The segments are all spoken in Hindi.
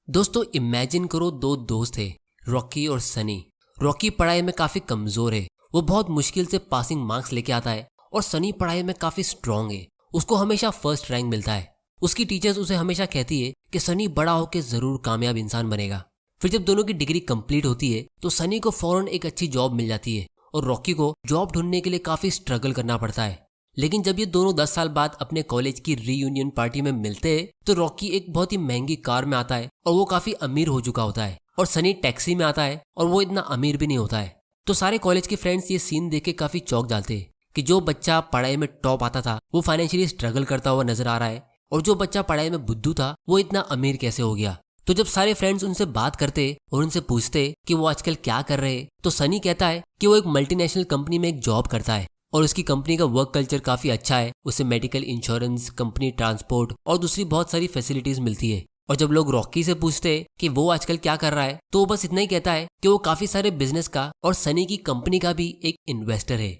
दोस्तों इमेजिन करो दो दोस्त थे, रॉकी और सनी। रॉकी पढ़ाई में काफी कमजोर है, वो बहुत मुश्किल से पासिंग मार्क्स लेके आता है। और सनी पढ़ाई में काफी स्ट्रांग है, उसको हमेशा फर्स्ट रैंक मिलता है। उसकी टीचर्स उसे हमेशा कहती है कि सनी बड़ा होकर जरूर कामयाब इंसान बनेगा। फिर जब दोनों की डिग्री कंप्लीट होती है तो सनी को फौरन एक अच्छी जॉब मिल जाती है और रॉकी को जॉब ढूंढने के लिए काफी स्ट्रगल करना पड़ता है। लेकिन जब ये दोनों 10 साल बाद अपने कॉलेज की रीयूनियन पार्टी में मिलते हैं तो रॉकी एक बहुत ही महंगी कार में आता है और वो काफी अमीर हो चुका होता है, और सनी टैक्सी में आता है और वो इतना अमीर भी नहीं होता है। तो सारे कॉलेज के फ्रेंड्स ये सीन देख के काफी चौंक जाते हैं कि जो बच्चा पढ़ाई में टॉप आता था वो फाइनेंशियली स्ट्रगल करता हुआ नजर आ रहा है, और जो बच्चा पढ़ाई में बुद्धू था वो इतना अमीर कैसे हो गया। तो जब सारे फ्रेंड्स उनसे बात करते और उनसे पूछते कि वो आजकल क्या कर रहे हैं, तो सनी कहता है कि वो एक मल्टीनेशनल कंपनी में एक जॉब करता है और उसकी कंपनी का वर्क कल्चर काफी अच्छा है। उसे मेडिकल इंश्योरेंस, कंपनी ट्रांसपोर्ट और दूसरी बहुत सारी फैसिलिटीज मिलती है। और जब लोग रॉकी से पूछते कि वो आजकल क्या कर रहा है तो वो बस इतना ही कहता है कि वो काफी सारे बिजनेस का और सनी की कंपनी का भी एक इन्वेस्टर है।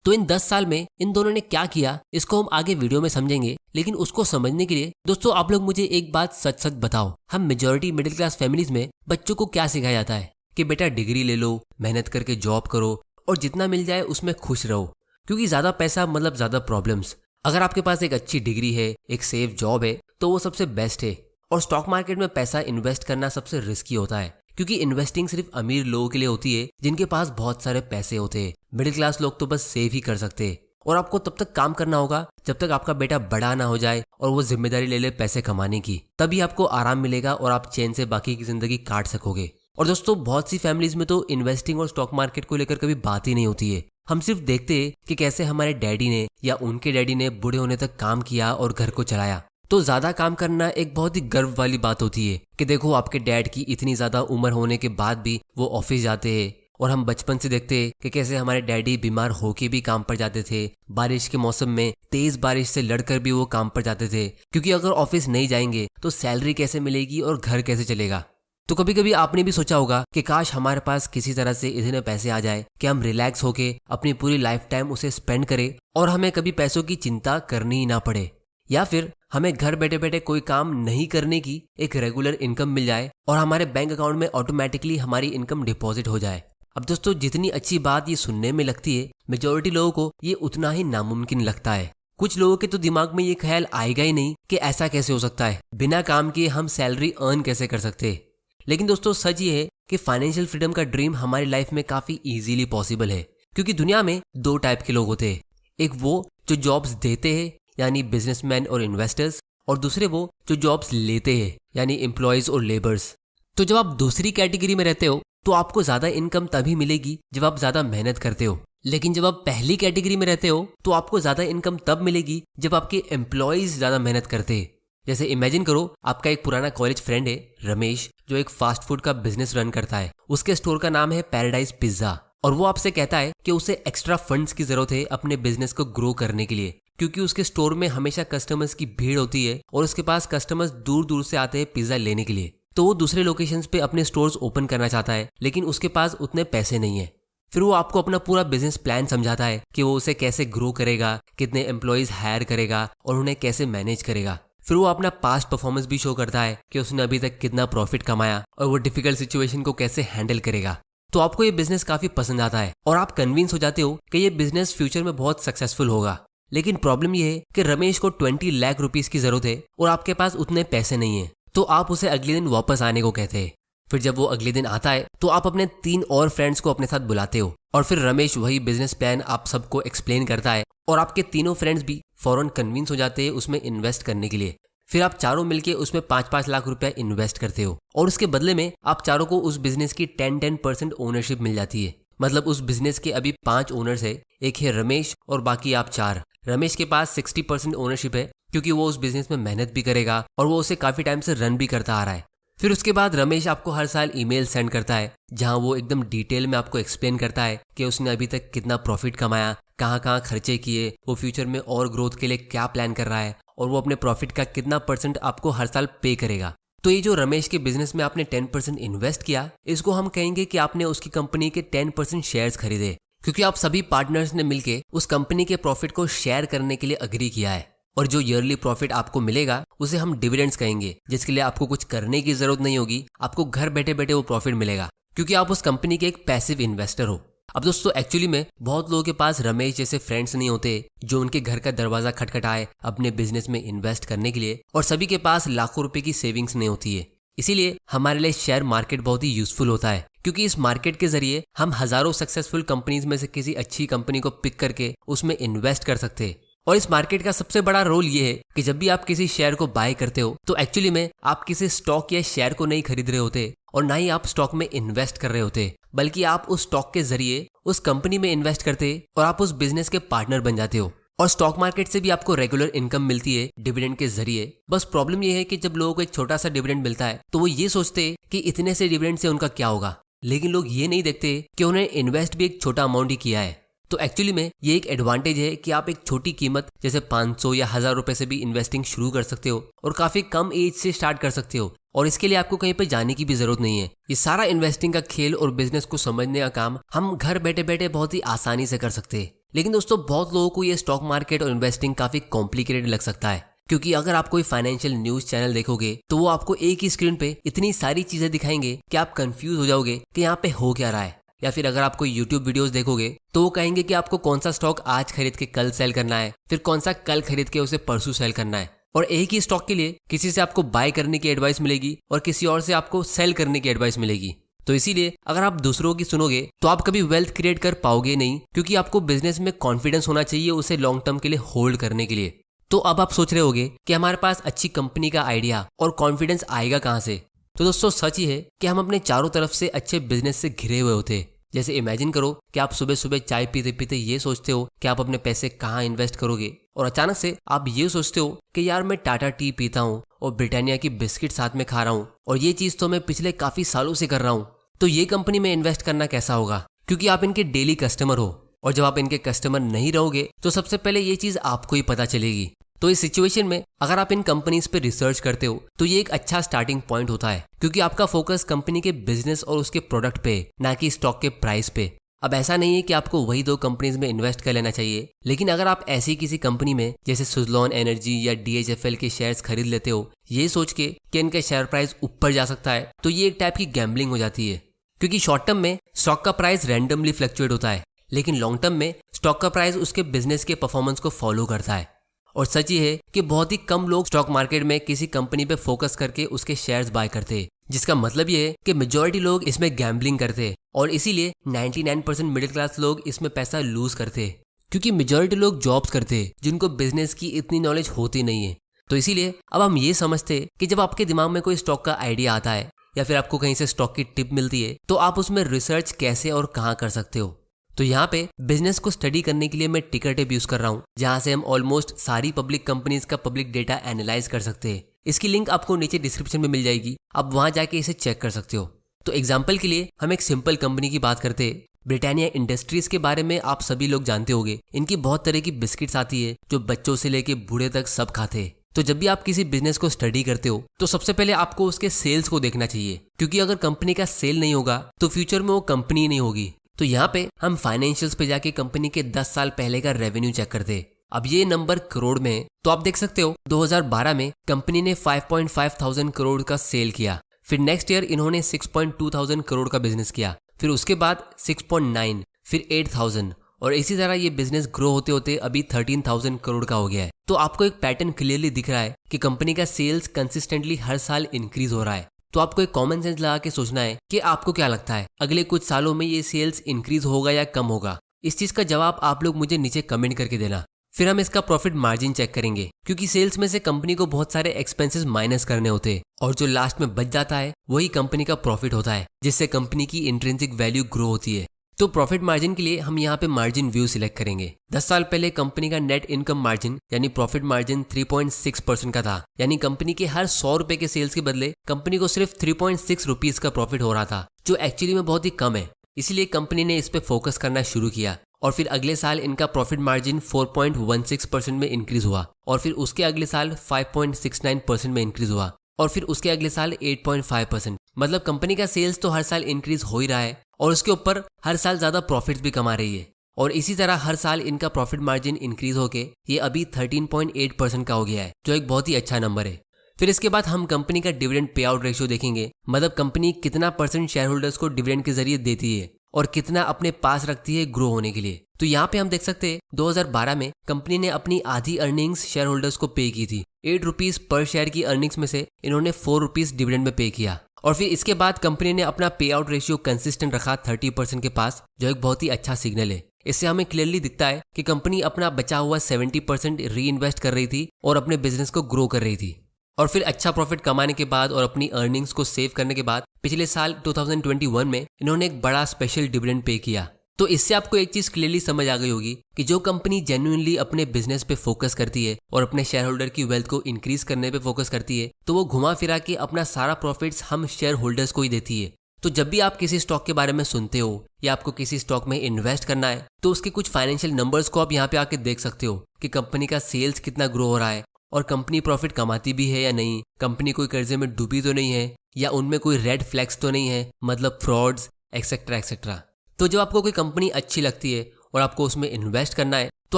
तो इन 10 साल में इन दोनों ने क्या किया इसको हम आगे वीडियो में समझेंगे, लेकिन उसको समझने के लिए दोस्तों आप लोग मुझे एक बात सच सच बताओ, हम मेजॉरिटी मिडिल क्लास फैमिलीज में बच्चों को क्या सिखाया जाता है कि बेटा डिग्री ले लो, मेहनत करके जॉब करो और जितना मिल जाए उसमें खुश रहो, क्योंकि ज्यादा पैसा मतलब ज्यादा प्रॉब्लम्स। अगर आपके पास एक अच्छी डिग्री है, एक सेफ जॉब है तो वो सबसे बेस्ट है। और स्टॉक मार्केट में पैसा इन्वेस्ट करना सबसे रिस्की होता है, क्योंकि इन्वेस्टिंग सिर्फ अमीर लोगों के लिए होती है जिनके पास बहुत सारे पैसे होते हैं। मिडिल क्लास लोग तो बस सेव ही कर सकते हैं। और आपको तब तक काम करना होगा जब तक आपका बेटा बड़ा ना हो जाए और वो जिम्मेदारी ले ले पैसे कमाने की, तभी आपको आराम मिलेगा और आप चैन से बाकी की जिंदगी काट सकोगे। और दोस्तों बहुत सी फैमिलीज में तो इन्वेस्टिंग और स्टॉक मार्केट को लेकर कभी बात ही नहीं होती है। हम सिर्फ देखते हैं कि कैसे हमारे डैडी ने या उनके डैडी ने बूढ़े होने तक काम किया और घर को चलाया। तो ज्यादा काम करना एक बहुत ही गर्व वाली बात होती है कि देखो आपके डैड की इतनी ज्यादा उम्र होने के बाद भी वो ऑफिस जाते हैं। और हम बचपन से देखते हैं कि कैसे हमारे डैडी बीमार होके भी काम पर जाते थे, बारिश के मौसम में तेज बारिश से लड़कर भी वो काम पर जाते थे, क्योंकि अगर ऑफिस नहीं जाएंगे तो सैलरी कैसे मिलेगी और घर कैसे चलेगा। तो कभी कभी आपने भी सोचा होगा कि काश हमारे पास किसी तरह से इतने पैसे आ जाए कि हम रिलैक्स होके अपनी पूरी लाइफ टाइम उसे स्पेंड करें और हमें कभी पैसों की चिंता करनी ही ना पड़े, या फिर हमें घर बैठे बैठे कोई काम नहीं करने की एक रेगुलर इनकम मिल जाए और हमारे बैंक अकाउंट में ऑटोमेटिकली हमारी इनकम डिपॉजिट हो जाए। अब दोस्तों जितनी अच्छी बात ये सुनने में लगती है, मेजोरिटी लोगों को ये उतना ही नामुमकिन लगता है। कुछ लोगों के तो दिमाग में ये ख्याल आएगा ही नहीं कि ऐसा कैसे हो सकता है, बिना काम किए हम सैलरी अर्न कैसे कर सकते हैं। लेकिन दोस्तों सच ये है कि फाइनेंशियल फ्रीडम का ड्रीम हमारी लाइफ में काफी इजीली पॉसिबल है, क्योंकि दुनिया में दो टाइप के लोग होते हैं। एक वो जो जॉब्स देते हैं यानी बिजनेसमैन और इन्वेस्टर्स, और दूसरे वो जो जॉब्स लेते हैं यानी एम्प्लॉयज और लेबर्स। तो जब आप दूसरी कैटेगरी में रहते हो तो आपको ज्यादा इनकम तभी मिलेगी जब आप ज्यादा मेहनत करते हो, लेकिन जब आप पहली कैटेगरी में रहते हो तो आपको ज्यादा इनकम तब मिलेगी जब आपके एम्प्लॉयज ज्यादा मेहनत करते हैं। जैसे इमेजिन करो आपका एक पुराना कॉलेज फ्रेंड है रमेश, जो एक फास्ट फूड का बिजनेस रन करता है। उसके स्टोर का नाम है पैराडाइज पिज्जा, और वो आपसे कहता है कि उसे एक्स्ट्रा फंड्स की जरूरत है अपने बिजनेस को ग्रो करने के लिए, क्योंकि उसके स्टोर में हमेशा कस्टमर्स की भीड़ होती है और उसके पास कस्टमर्स दूर दूर से आते हैं पिज्जा लेने के लिए। तो वो दूसरे लोकेशंस पे अपने स्टोर्स ओपन करना चाहता है, लेकिन उसके पास उतने पैसे नहीं है। फिर वो आपको अपना पूरा बिजनेस प्लान समझाता है कि वो उसे कैसे ग्रो करेगा, कितने एम्प्लॉयज हायर करेगा और उन्हें कैसे मैनेज करेगा। फिर वो अपना पास्ट परफॉर्मेंस भी शो करता है कि उसने अभी तक कितना प्रॉफिट कमाया और वो डिफिकल्ट सिचुएशन को कैसे हैंडल करेगा। तो आपको ये बिजनेस काफी पसंद आता है और आप कन्विंस हो जाते हो कि ये बिजनेस फ्यूचर में बहुत सक्सेसफुल होगा। लेकिन प्रॉब्लम ये है कि रमेश को 20 लाख रुपीस की जरूरत है और आपके पास उतने पैसे नहीं है, तो आप उसे अगले दिन वापस आने को कहते हैं। फिर जब वो अगले दिन आता है तो आप अपने 3 और फ्रेंड्स को अपने साथ बुलाते हो और फिर रमेश वही बिजनेस प्लान आप सबको एक्सप्लेन करता है और आपके तीनों फ्रेंड्स भी फौरन कन्विंस हो जाते हैं उसमें इन्वेस्ट करने के लिए। फिर आप चारों मिलके उसमें 5-5 लाख रुपया इन्वेस्ट करते हो और उसके बदले में आप चारों को उस बिजनेस की 10% ओनरशिप मिल जाती है। मतलब उस बिजनेस के अभी 5 ओनर्स है, एक है रमेश और बाकी आप 4। रमेश के पास 60% ओनरशिप है क्योंकि वो उस बिजनेस में मेहनत भी करेगा और वो उसे काफी टाइम से रन भी करता आ रहा है। फिर उसके बाद रमेश आपको हर साल ईमेल सेंड करता है जहां वो एकदम डिटेल में आपको एक्सप्लेन करता है कि उसने अभी तक कितना प्रॉफिट कमाया, कहाँ कहाँ खर्चे किए, वो फ्यूचर में और ग्रोथ के लिए क्या प्लान कर रहा है और वो अपने प्रॉफिट का कितना % आपको हर साल पे करेगा। तो ये जो रमेश के बिजनेस में आपने 10% इन्वेस्ट किया, इसको हम कहेंगे कि आपने उसकी कंपनी के 10% शेयर्स खरीदे, क्योंकि आप सभी पार्टनर्स ने मिलकर उस कंपनी के प्रॉफिट को शेयर करने के लिए अग्री किया है। और जो ईयरली प्रॉफिट आपको मिलेगा उसे हम डिविडेंड्स कहेंगे, जिसके लिए आपको कुछ करने की जरूरत नहीं होगी, आपको घर बैठे बैठे वो प्रॉफिट मिलेगा क्योंकि आप उस कंपनी के एक पैसिव इन्वेस्टर हो। अब दोस्तों एक्चुअली में बहुत लोगों के पास रमेश जैसे फ्रेंड्स नहीं होते जो उनके घर का दरवाजा खटखटाए अपने बिजनेस में इन्वेस्ट करने के लिए, और सभी के पास लाखों रुपए की सेविंग्स नहीं होती है। इसीलिए हमारे लिए शेयर मार्केट बहुत ही यूजफुल होता है क्योंकि इस मार्केट के जरिए हम हजारों सक्सेसफुल कंपनीज में से किसी अच्छी कंपनी को पिक करके उसमें इन्वेस्ट कर सकते हैं। और इस मार्केट का सबसे बड़ा रोल ये है कि जब भी आप किसी शेयर को बाय करते हो तो एक्चुअली में आप किसी स्टॉक या शेयर को नहीं खरीद रहे होते और ना ही आप स्टॉक में इन्वेस्ट कर रहे होते, बल्कि आप उस स्टॉक के जरिए उस कंपनी में इन्वेस्ट करते और आप उस बिजनेस के पार्टनर बन जाते हो। और स्टॉक मार्केट से भी आपको रेगुलर इनकम मिलती है डिविडेंड के जरिए। बस प्रॉब्लम ये है कि जब लोगों को एक छोटा सा डिविडेंड मिलता है तो वो ये सोचते हैं कि इतने से डिविडेंड से उनका क्या होगा, लेकिन लोग ये नहीं देखते कि उन्हें इन्वेस्ट भी एक छोटा अमाउंट ही किया है। तो एक्चुअली में ये एक एडवांटेज है कि आप एक छोटी कीमत जैसे 500 या 1000 रुपए से भी इन्वेस्टिंग शुरू कर सकते हो और काफी कम एज से स्टार्ट कर सकते हो, और इसके लिए आपको कहीं पे जाने की भी जरूरत नहीं है। ये सारा इन्वेस्टिंग का खेल और बिजनेस को समझने का काम हम घर बैठे बैठे बहुत ही आसानी से कर सकते हैं। लेकिन दोस्तों बहुत लोगों को ये स्टॉक मार्केट और इन्वेस्टिंग काफी कॉम्प्लिकेटेड लग सकता है, क्योंकि अगर आप कोई फाइनेंशियल न्यूज चैनल देखोगे तो वो आपको एक ही स्क्रीन पे इतनी सारी चीजें दिखाएंगे कि आप कंफ्यूज हो जाओगे कि यहाँ पे हो क्या रहा है। या फिर अगर आप कोई यूट्यूब वीडियोस देखोगे तो वो कहेंगे कि आपको कौन सा स्टॉक आज खरीद के कल सेल करना है, फिर कौन सा कल खरीद के उसे परसों सेल करना है। और एक ही स्टॉक के लिए किसी से आपको बाय करने की एडवाइस मिलेगी और किसी और से आपको सेल करने की एडवाइस मिलेगी। तो इसीलिए अगर आप दूसरों की सुनोगे तो आप कभी वेल्थ क्रिएट कर पाओगे नहीं, क्योंकि आपको बिजनेस में कॉन्फिडेंस होना चाहिए उसे लॉन्ग टर्म के लिए होल्ड करने के लिए। तो अब आप सोच रहे होगे कि हमारे पास अच्छी कंपनी का आइडिया और कॉन्फिडेंस आएगा कहाँ से। तो दोस्तों सच ही है कि हम अपने चारों तरफ से अच्छे बिजनेस से घिरे हुए होते हैं। जैसे इमेजिन करो कि आप सुबह सुबह चाय पीते पीते ये सोचते हो कि आप अपने पैसे कहाँ इन्वेस्ट करोगे, और अचानक से आप ये सोचते हो कि यार मैं टाटा टी पीता हूँ और ब्रिटानिया की बिस्किट साथ में खा रहा हूँ और ये चीज तो मैं पिछले काफी सालों से कर रहा हूँ, तो ये कंपनी में इन्वेस्ट करना कैसा होगा, क्योंकि आप इनके डेली कस्टमर हो। और जब आप इनके कस्टमर नहीं रहोगे तो सबसे पहले ये चीज आपको ही पता चलेगी। तो इस सिचुएशन में अगर आप इन कंपनीज पे रिसर्च करते हो तो ये एक अच्छा स्टार्टिंग पॉइंट होता है, क्योंकि आपका फोकस कंपनी के बिजनेस और उसके प्रोडक्ट पे, ना कि स्टॉक के प्राइस पे। अब ऐसा नहीं है कि आपको वही 2 कंपनीज में इन्वेस्ट कर लेना चाहिए, लेकिन अगर आप ऐसी किसी कंपनी में जैसे सुज़लॉन एनर्जी या DHFL के शेयर्स खरीद लेते हो ये सोच के कि इनका शेयर प्राइस ऊपर जा सकता है, तो ये एक टाइप की गैम्बलिंग हो जाती है। क्योंकि शॉर्ट टर्म में स्टॉक का प्राइस रैंडमली फ्लक्चुएट होता है, लेकिन लॉन्ग टर्म में स्टॉक का प्राइस उसके बिजनेस के परफॉर्मेंस को फॉलो करता है। और सच ये है कि बहुत ही कम लोग स्टॉक मार्केट में किसी कंपनी पे फोकस करके उसके शेयर्स बाय करते हैं, जिसका मतलब ये है कि मेजॉरिटी लोग इसमें गैम्बलिंग करते हैं और इसीलिए 99% मिडिल क्लास लोग इसमें पैसा लूज करते हैं, क्योंकि मेजॉरिटी लोग जॉब्स करते हैं जिनको बिजनेस की इतनी नॉलेज होती नहीं है। तो इसीलिए अब हम ये समझते हैं कि जब आपके दिमाग में कोई स्टॉक का आइडिया आता है या फिर आपको कहीं से स्टॉक की टिप मिलती है तो आप उसमें रिसर्च कैसे और कहाँ कर सकते हो। तो यहाँ पे बिजनेस को स्टडी करने के लिए मैं टिकर टेप यूज कर रहा हूँ, जहाँ से हम ऑलमोस्ट सारी पब्लिक कंपनीज का पब्लिक डेटा एनालाइज कर सकते हैं। इसकी लिंक आपको नीचे डिस्क्रिप्शन में मिल जाएगी, आप वहां जाके इसे चेक कर सकते हो। तो एग्जाम्पल के लिए हम एक सिंपल कंपनी की बात करते हैं। ब्रिटानिया इंडस्ट्रीज के बारे में आप सभी लोग जानते होंगे। इनकी बहुत तरह की बिस्किट्स आती है जो बच्चों से लेके बूढ़े तक सब खाते हैं। तो जब भी आप किसी बिजनेस को स्टडी करते हो तो सबसे पहले आपको उसके सेल्स को देखना चाहिए, क्योंकि अगर कंपनी का सेल नहीं होगा तो फ्यूचर में वो कंपनी नहीं होगी। तो यहाँ पे हम फाइनेंशियल्स पे जाके कंपनी के 10 साल पहले का रेवेन्यू चेक करते हैं। अब ये नंबर करोड़ में है, तो आप देख सकते हो 2012 में कंपनी ने 5.5 थाउजेंड करोड़ का सेल किया। फिर नेक्स्ट ईयर इन्होंने 6.2 थाउजेंड करोड़ का बिजनेस किया, फिर उसके बाद 6.9, फिर 8,000, और इसी तरह ये बिजनेस ग्रो होते होते अभी 13,000 करोड़ का हो गया है। तो आपको एक पैटर्न क्लियरली दिख रहा है कि कंपनी का सेल्स कंसिस्टेंटली हर साल इंक्रीज हो रहा है। तो आपको एक कॉमन सेंस लगा के सोचना है कि आपको क्या लगता है अगले कुछ सालों में ये सेल्स इंक्रीज होगा या कम होगा। इस चीज का जवाब आप लोग मुझे नीचे कमेंट करके देना। फिर हम इसका प्रॉफिट मार्जिन चेक करेंगे, क्योंकि सेल्स में से कंपनी को बहुत सारे एक्सपेंसेस माइनस करने होते हैं और जो लास्ट में बच जाता है वही कंपनी का प्रॉफिट होता है, जिससे कंपनी की इंट्रिंसिक वैल्यू ग्रो होती है। तो प्रॉफिट मार्जिन के लिए हम यहाँ पे मार्जिन व्यू सिलेक्ट करेंगे। 10 साल पहले कंपनी का नेट इनकम मार्जिन यानी प्रॉफिट मार्जिन 3.6% का था, यानी कंपनी के हर 100 रुपए के सेल्स के बदले कंपनी को सिर्फ 3.6 रुपीज का प्रॉफिट हो रहा था, जो एक्चुअली में बहुत ही कम है। इसीलिए कंपनी ने इस पे फोकस करना शुरू किया और फिर अगले साल इनका प्रॉफिट मार्जिन 4.16% में इंक्रीज हुआ, और फिर उसके अगले साल 5.69% में इंक्रीज हुआ, और फिर उसके अगले साल 8.5%। मतलब कंपनी का सेल्स तो हर साल इंक्रीज हो ही रहा है और उसके ऊपर हर साल ज्यादा प्रॉफिट्स भी कमा रही है। और इसी तरह हर साल इनका प्रॉफिट मार्जिन इंक्रीज होके ये अभी 13.8% का हो गया है, जो एक बहुत ही अच्छा नंबर है। फिर इसके बाद हम कंपनी का डिविडेंड पे आउट रेशियो देखेंगे, मतलब कंपनी कितना परसेंट शेयर होल्डर्स को डिविडेंड के जरिए देती है और कितना अपने पास रखती है ग्रो होने के लिए। तो यहाँ पे हम देख सकते हैं 2012 में कंपनी ने अपनी आधी अर्निंग्स शेयर होल्डर्स को पे की थी। 8 रुपीज पर शेयर की अर्निंग्स में से इन्होंने 4 रुपीज डिविडेंड में पे किया, और फिर इसके बाद कंपनी ने अपना पे आउट रेशियो कंसिस्टेंट रखा 30% के पास, जो एक बहुत ही अच्छा सिग्नल है। इससे हमें क्लियरली दिखता है कि कंपनी अपना बचा हुआ 70% री इन्वेस्ट कर रही थी और अपने बिजनेस को ग्रो कर रही थी। और फिर अच्छा प्रॉफिट कमाने के बाद और अपनी अर्निंग्स को सेव करने के बाद पिछले साल 2021 में इन्होंने एक बड़ा स्पेशल डिविडेंड पे किया। तो इससे आपको एक चीज क्लियरली समझ आ गई होगी कि जो कंपनी जेन्युइनली अपने बिजनेस पे फोकस करती है और अपने शेयर होल्डर की वेल्थ को इंक्रीज करने पे फोकस करती है, तो वो घुमा फिरा के अपना सारा प्रॉफिट्स हम शेयर होल्डर्स को ही देती है। तो जब भी आप किसी स्टॉक के बारे में सुनते हो या आपको किसी स्टॉक में इन्वेस्ट करना है, तो उसके कुछ फाइनेंशियल नंबर्स को आप यहाँ पे आके देख सकते हो कि कंपनी का सेल्स कितना ग्रो हो रहा है और कंपनी प्रॉफिट कमाती भी है या नहीं, कंपनी कोई कर्जे में डूबी तो नहीं है, या उनमें कोई रेड फ्लैग्स तो नहीं है, मतलब फ्रॉड्स एक्सेट्रा एक्सेट्रा। तो जब आपको कोई कंपनी अच्छी लगती है और आपको उसमें इन्वेस्ट करना है, तो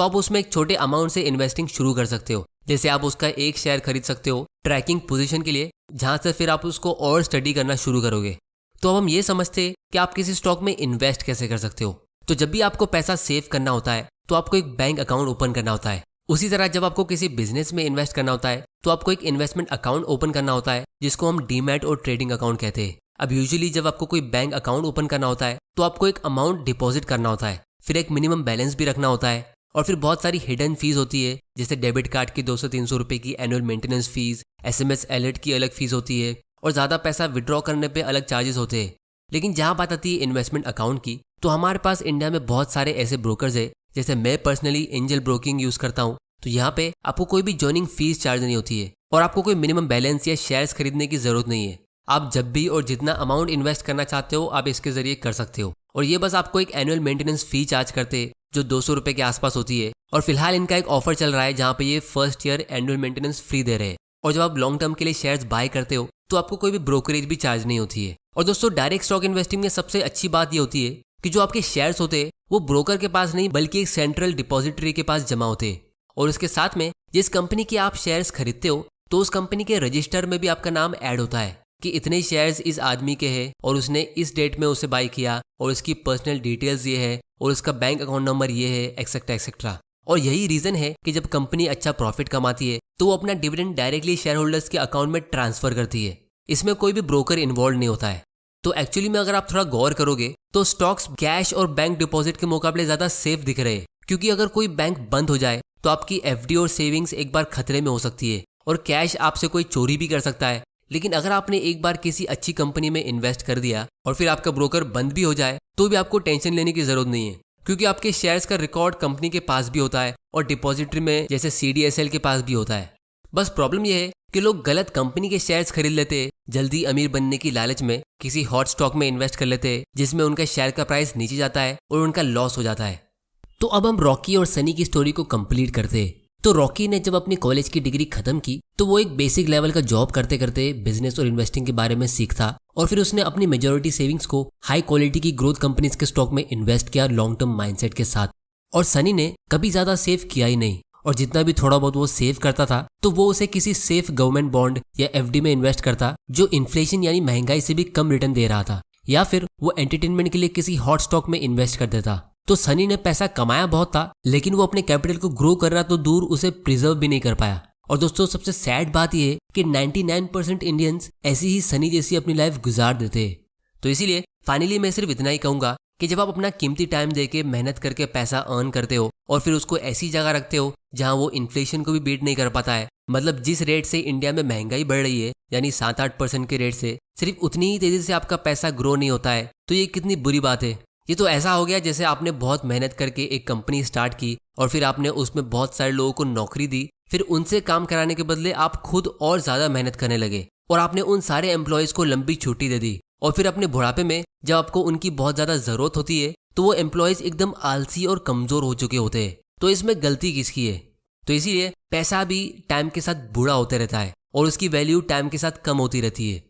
आप उसमें एक छोटे अमाउंट से इन्वेस्टिंग शुरू कर सकते हो। जैसे आप उसका एक शेयर खरीद सकते हो ट्रैकिंग पोजीशन के लिए, जहां से फिर आप उसको और स्टडी करना शुरू करोगे। तो अब हम ये समझते हैं कि आप किसी स्टॉक में इन्वेस्ट कैसे कर सकते हो। तो जब भी आपको पैसा सेव करना होता है तो आपको एक बैंक अकाउंट ओपन करना होता है। उसी तरह जब आपको किसी बिजनेस में इन्वेस्ट करना होता है तो आपको एक इन्वेस्टमेंट अकाउंट ओपन करना होता है, जिसको हम डीमैट और ट्रेडिंग अकाउंट कहते हैं। अब यूजुअली जब आपको कोई बैंक अकाउंट ओपन करना होता है तो आपको एक अमाउंट डिपॉजिट करना होता है, फिर एक मिनिमम बैलेंस भी रखना होता है, और फिर बहुत सारी हिडन फीस होती है, जैसे डेबिट कार्ड की 200-300 रुपए की annual maintenance fees, SMS alert की अलग फीस होती है, और ज़्यादा पैसा विड्रॉ करने पे अलग चार्जेस होते हैं। लेकिन जहाँ बात आती है इन्वेस्टमेंट अकाउंट की, तो हमारे पास इंडिया में बहुत सारे ऐसे ब्रोकर्स है, जैसे मैं पर्सनली एंजल ब्रोकिंग यूज़ करता हूँ। तो यहाँ पे आपको कोई भी जॉइनिंग फीस चार्ज नहीं होती है और आपको कोई मिनिमम बैलेंस या शेयर्स खरीदने की जरूरत नहीं है। आप जब भी और जितना अमाउंट इन्वेस्ट करना चाहते हो आप इसके जरिए कर सकते हो, और ये बस आपको एक एनुअल मेंटेनेंस फी चार्ज करते हैं जो 200 रुपए के आसपास होती है। और फिलहाल इनका एक ऑफर चल रहा है जहाँ पे ये first year annual maintenance free दे रहे हैं, और जब आप लॉन्ग टर्म के लिए शेयर्स बाय करते हो तो आपको कोई भी ब्रोकरेज भी चार्ज नहीं होती है। और दोस्तों, डायरेक्ट स्टॉक इन्वेस्टिंग में सबसे अच्छी बात ये होती है कि जो आपके शेयर्स होते हैं वो ब्रोकर के पास नहीं बल्कि एक सेंट्रल डिपॉजिटरी के पास जमा होते हैं, और इसके साथ में जिस कंपनी के आप शेयर्स खरीदते हो तो उस कंपनी के रजिस्टर में भी आपका नाम ऐड होता है कि इतने शेयर्स इस आदमी के हैं और उसने इस डेट में उसे बाय किया, और उसकी पर्सनल डिटेल्स ये है, और उसका बैंक अकाउंट नंबर ये है, एक्सेट्रा एक्सेट्रा। और यही रीजन है कि जब कंपनी अच्छा प्रॉफिट कमाती है तो वो अपना डिविडेंड डायरेक्टली शेयर होल्डर्स के अकाउंट में ट्रांसफर करती है। इसमें कोई भी ब्रोकर इन्वॉल्व नहीं होता है। तो एक्चुअली में अगर आप थोड़ा गौर करोगे तो स्टॉक्स कैश और बैंक डिपॉजिट के मुकाबले ज्यादा सेफ दिख रहे हैं, क्योंकि अगर कोई बैंक बंद हो जाए तो आपकी FD और सेविंग्स एक बार खतरे में हो सकती है, और कैश आपसे कोई चोरी भी कर सकता है। लेकिन अगर आपने एक बार किसी अच्छी कंपनी में इन्वेस्ट कर दिया और फिर आपका ब्रोकर बंद भी हो जाए तो भी आपको टेंशन लेने की जरूरत नहीं है, क्योंकि आपके शेयर्स का रिकॉर्ड कंपनी के पास भी होता है और डिपॉजिटरी में जैसे CDSL के पास भी होता है। बस प्रॉब्लम यह है कि लोग गलत कंपनी के शेयर्स खरीद लेते हैं, जल्दी अमीर बनने की लालच में किसी हॉट स्टॉक में इन्वेस्ट कर लेते हैं, जिसमें उनका शेयर का प्राइस नीचे जाता है और उनका लॉस हो जाता है। तो अब हम रॉकी और सनी की स्टोरी को कंप्लीट करते हैं। तो रॉकी ने जब अपनी कॉलेज की डिग्री खत्म की तो वो एक बेसिक लेवल का जॉब करते करते बिजनेस और इन्वेस्टिंग के बारे में सीखता, और फिर उसने अपनी मेजॉरिटी सेविंग्स को हाई क्वालिटी की ग्रोथ कंपनीज के स्टॉक में इन्वेस्ट किया लॉन्ग टर्म माइंडसेट के साथ। और सनी ने कभी ज्यादा सेव किया ही नहीं, और जितना भी थोड़ा बहुत वो सेव करता था तो वो उसे किसी सेफ गवर्नमेंट बॉन्ड या FD में इन्वेस्ट करता जो इन्फ्लेशन यानी महंगाई से भी कम रिटर्न दे रहा था, या फिर वो एंटरटेनमेंट के लिए किसी हॉट स्टॉक में इन्वेस्ट कर देता। तो सनी ने पैसा कमाया बहुत था, लेकिन वो अपने कैपिटल को ग्रो कर रहा तो दूर उसे प्रिजर्व भी नहीं कर पाया। और दोस्तों, सबसे सैड बात यह है कि 99% इंडियंस ऐसी ही सनी जैसी अपनी लाइफ गुजार देते हैं। तो इसीलिए फाइनली मैं सिर्फ इतना ही कहूंगा कि जब आप अपना कीमती टाइम देके मेहनत करके पैसा अर्न करते हो और फिर उसको ऐसी जगह रखते हो जहां वो इन्फ्लेशन को भी बीट नहीं कर पाता है, मतलब जिस रेट से इंडिया में महंगाई बढ़ रही है यानी 7-8% के रेट से सिर्फ उतनी ही तेजी से आपका पैसा ग्रो नहीं होता है, तो ये कितनी बुरी बात है। ये तो ऐसा हो गया जैसे आपने बहुत मेहनत करके एक कंपनी स्टार्ट की और फिर आपने उसमें बहुत सारे लोगों को नौकरी दी, फिर उनसे काम कराने के बदले आप खुद और ज्यादा मेहनत करने लगे और आपने उन सारे एम्प्लॉयज को लंबी छुट्टी दे दी, और फिर अपने बुढ़ापे में जब आपको उनकी बहुत ज्यादा जरूरत होती है तो वो एम्प्लॉयज एकदम आलसी और कमजोर हो चुके होते हैं। तो इसमें गलती किसकी है? तो इसीलिए पैसा भी टाइम के साथ बूढ़ा होते रहता है और उसकी वैल्यू टाइम के साथ कम होती रहती है।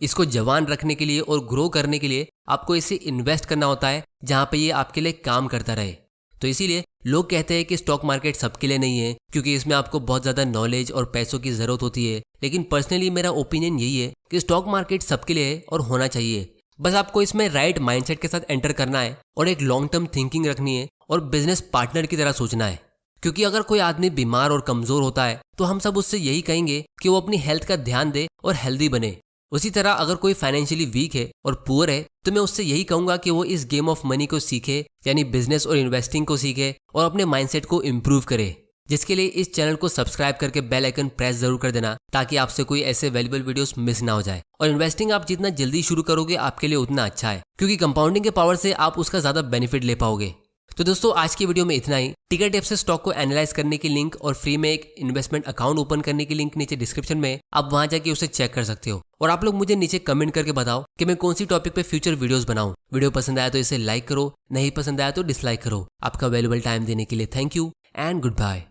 इसको जवान रखने के लिए और ग्रो करने के लिए आपको इसे इन्वेस्ट करना होता है जहां पे ये आपके लिए काम करता रहे। तो इसीलिए लोग कहते हैं कि स्टॉक मार्केट सबके लिए नहीं है, क्योंकि इसमें आपको बहुत ज़्यादा नॉलेज और पैसों की ज़रूरत होती है। लेकिन पर्सनली मेरा ओपिनियन यही है कि स्टॉक मार्केट सबके लिए है और होना चाहिए। बस आपको इसमें राइट माइंडसेट के साथ एंटर करना है और एक लॉन्ग टर्म थिंकिंग रखनी है और बिजनेस पार्टनर की तरह सोचना है। क्योंकि अगर कोई आदमी बीमार और कमज़ोर होता है तो हम सब उससे यही कहेंगे कि वो अपनी हेल्थ का ध्यान दे और हेल्दी बने। उसी तरह अगर कोई फाइनेंशियली वीक है और पुअर है तो मैं उससे यही कहूंगा कि वो इस गेम ऑफ मनी को सीखे, यानी बिजनेस और इन्वेस्टिंग को सीखे और अपने माइंडसेट को इम्प्रूव करे। जिसके लिए इस चैनल को सब्सक्राइब करके बेल आइकन प्रेस जरूर कर देना, ताकि आपसे कोई ऐसे वैल्यूबल वीडियोस मिस ना हो जाए। और इन्वेस्टिंग आप जितना जल्दी शुरू करोगे आपके लिए उतना अच्छा है, क्योंकि कंपाउंडिंग के पावर से आप उसका ज्यादा बेनिफिट ले पाओगे। तो दोस्तों आज की वीडियो में इतना ही। टिकर टिप्स से स्टॉक को एनालाइज करने की लिंक और फ्री में एक इन्वेस्टमेंट अकाउंट ओपन करने की लिंक नीचे डिस्क्रिप्शन में, आप वहां जाके उसे चेक कर सकते हो। और आप लोग मुझे नीचे कमेंट करके बताओ कि मैं कौन सी टॉपिक पे फ्यूचर वीडियोस बनाऊं। वीडियो पसंद आया तो इसे लाइक करो, नहीं पसंद आया तो डिसलाइक करो। आपका वैल्यूबल टाइम देने के लिए thank you and good bye.